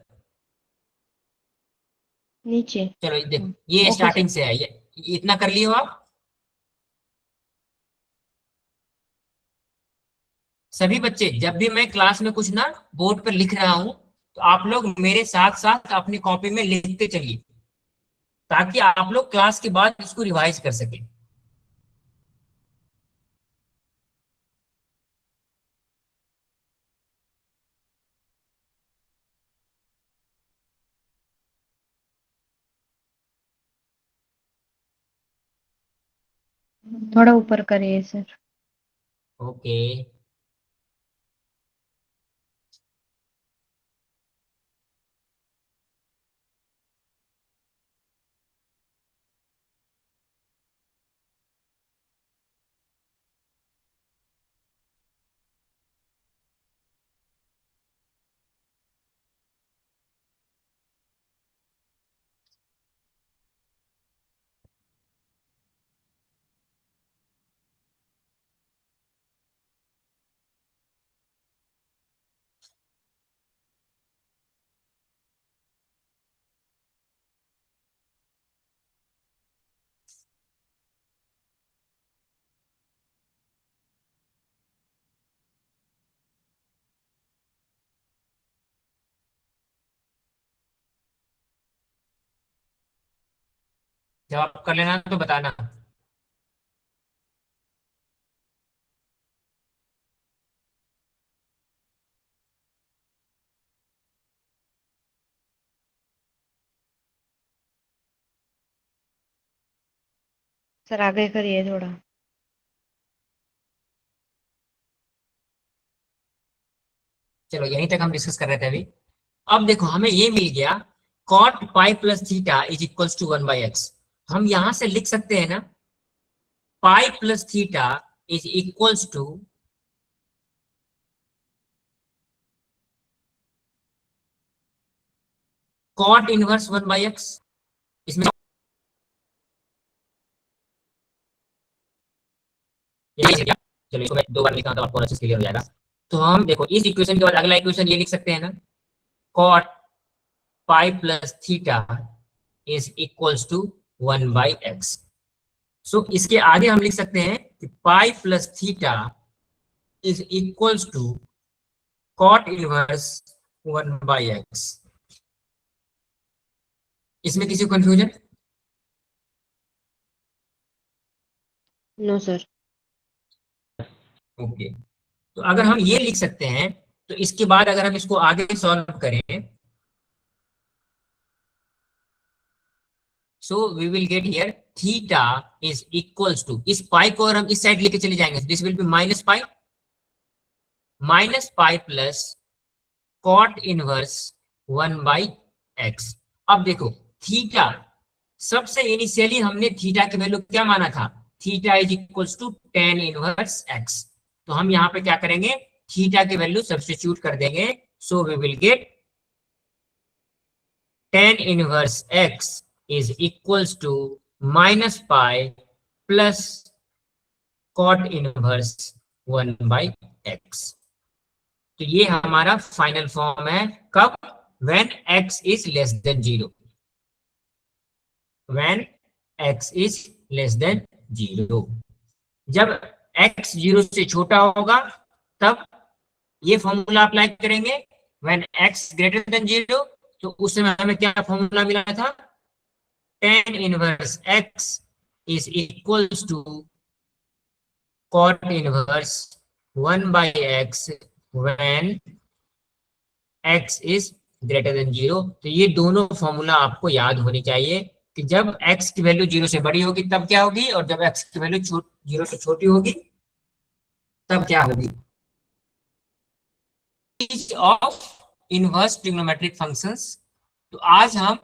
नीचे। चलो ये देखो, ये ओके सर। स्टार्टिंग से है, ये इतना कर लिए हो आप सभी बच्चे। जब भी मैं क्लास में कुछ ना बोर्ड पर लिख रहा हूं, तो आप लोग मेरे साथ साथ अपनी कॉपी में लिखते चलिए, ताकि आप लोग क्लास के बाद इसको रिवाइज कर सके। थोड़ा ऊपर करिए सर। ओके, जवाब कर लेना तो बताना। सर आगे करिए थोड़ा। चलो यहीं तक हम डिस्कस कर रहे थे अभी। अब देखो हमें ये मिल गया cot pi plus theta is equals to 1/x। हम यहां से लिख सकते हैं ना, pi plus theta is equals to cot inverse 1/x। इसमें यही है क्या? चलो इसको मैं 2 बार लिखा तो आपको अच्छे से क्लियर हो जाएगा। तो हम देखो इस इक्वेशन के बाद अगला इक्वेशन ये लिख सकते हैं ना, cot pi plus theta is equals to 1/x। So इसके आगे हम लिख सकते हैं कि pi plus theta is equals to cot inverse 1/x। इसमें किसी को कंफ्यूजन? No sir. ओके, तो अगर हम ये लिख सकते हैं तो इसके बाद अगर हम इसको आगे सॉल्व करें, so we will get here theta is equals to, इस पाई को और हम इस साइड लेके चले जाएंगे, this will be minus pi plus cot inverse 1/x। अब देखो थीटा, सबसे इनिशियली हमने थीटा की वैल्यू क्या माना था, theta is equals to tan inverse x। तो हम यहाँ पे क्या करेंगे, थीटा की वैल्यू सब्स्टिट्यूट कर देंगे। So we will get tan inverse x is equals to minus pi plus cot inverse 1/x। तो ये हमारा फाइनल फॉर्म है, कब, when x is less than 0, when x is less than 0। जब x 0 से छोटा होगा तब ये फॉर्मूला अप्लाई करेंगे, when x greater than 0 तो उस समय हमें क्या फॉर्मूला मिला था, tan inverse x is equals to cot inverse 1/x when x is greater than 0। तो ये दोनों फॉर्मूला आपको याद होनी चाहिए कि जब x की वैल्यू 0 से बड़ी होगी तब क्या होगी, और जब x की वैल्यू 0 से छोटी होगी तब क्या होगी। Of inverse trigonometric functions. तो आज हम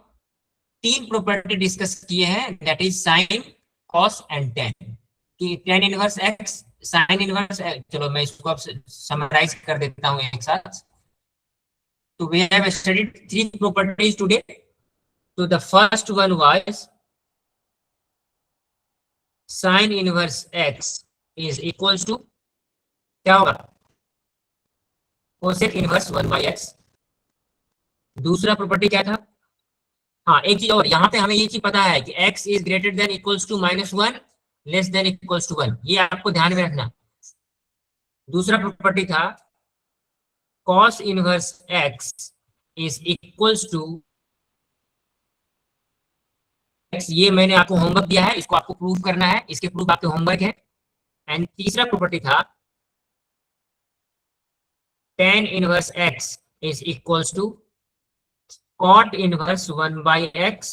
3 प्रॉपर्टी डिस्कस किए हैं, that is sine, cos and tan. कि tan inverse x, sine inverse, चलो मैं इसको अब समराइज कर देता हूं एक साथ। So we have studied 3 properties today. So the first one was sin inverse x is equals to क्या होगा, cosec इनवर्स 1/x। दूसरा प्रॉपर्टी क्या था, हाँ एक चीज और, यहाँ पे हमें ये चीज पता है कि x is greater than equals to -1 less than equals to 1, ये आपको ध्यान में रखना। दूसरा प्रॉपर्टी था cos inverse x is equals to, ये मैंने आपको होमवर्क दिया है, इसको आपको प्रूव करना है, इसके प्रूफ आपके होमवर्क है। एंड तीसरा प्रॉपर्टी था tan inverse x is equals to cot inverse 1/x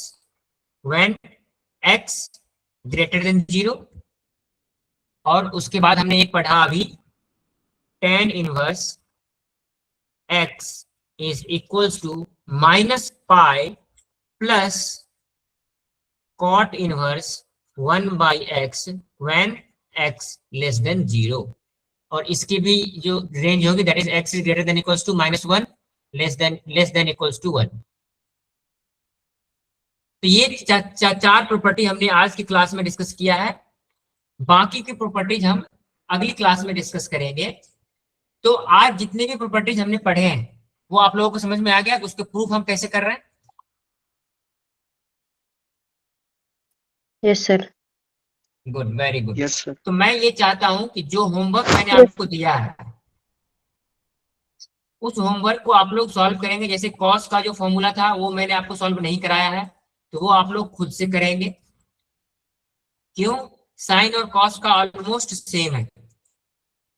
when x greater than 0। और उसके बाद हमने एक पढ़ा अभी, tan inverse x is equals to minus pi plus cot inverse 1/x when x less than 0। और इसकी भी जो रेंज होगी that is x is greater than equals to -1 less than equals to 1। तो ये चार प्रॉपर्टी हमने आज की क्लास में डिस्कस किया है, बाकी की प्रॉपर्टीज हम अगली क्लास में डिस्कस करेंगे। तो आज जितने भी प्रॉपर्टीज हमने पढ़े हैं वो आप लोगों को समझ में आ गया कि उसके प्रूफ हम कैसे कर रहे हैं। Yes sir. Good, very good. Yes sir. तो मैं ये चाहता हूं कि जो होमवर्क मैंने आपको दिया है उस होमवर्क को आप लोग सॉल्व करेंगे। जैसे कॉस का जो फॉर्मूला था वो मैंने आपको सॉल्व नहीं कराया है, तो वो आप लोग खुद से करेंगे। क्यों? साइन और कॉस का ऑलमोस्ट सेम है।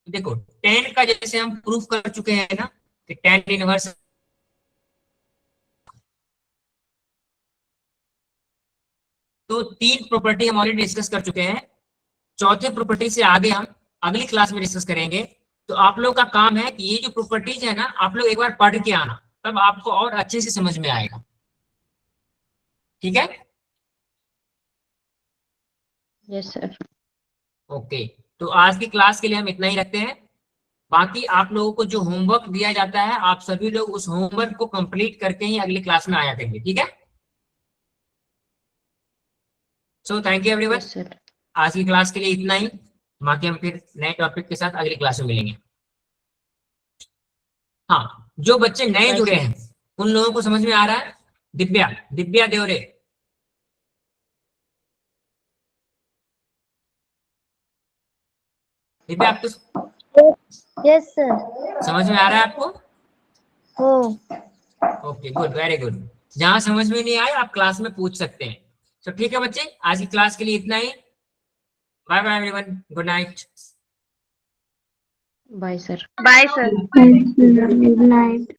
देखो tan का जैसे हम प्रूफ कर चुके हैं ना कि tan इनवर्स, तो 3 प्रॉपर्टी हम ऑलरेडी डिस्कस कर चुके हैं। चौथे प्रॉपर्टी से आगे हम अगली क्लास में डिस्कस करेंगे। तो आप लोग का काम है कि ये जो प्रॉपर्टीज है ना आप लोग एक बार पढ़ के आना, तब आपको और अच्छे से समझ में आएगा। ठीक है? Yes sir. ओके, तो आज की क्लास के लिए हम इतना ही रखते हैं। बाकी आप लोगों को जो होमवर्क दिया जाता है आप सभी लोग उस होमवर्क को कंप्लीट करके ही अगली क्लास में आया करेंगे। ठीक है? So thank you everyone. Yes sir. आज की क्लास के लिए इतना ही। बाकी हम फिर नए टॉपिक के साथ अगली क्लास में मिलेंगे। हाँ, जो बच्चे नए जुड़े हैं उन लोगों को समझ में आ रहा है? दिव्या, दिव्या देवरे, दिव्या आपको यस सर। समझ में आ रहा है आपको? हो। Okay good, very good. जहां समझ में नहीं आए आप क्लास में पूछ सकते हैं। तो ठीक है बच्चे, आज की क्लास के लिए इतना ही। Bye bye everyone, good night. Bye sir. Bye sir. Good night.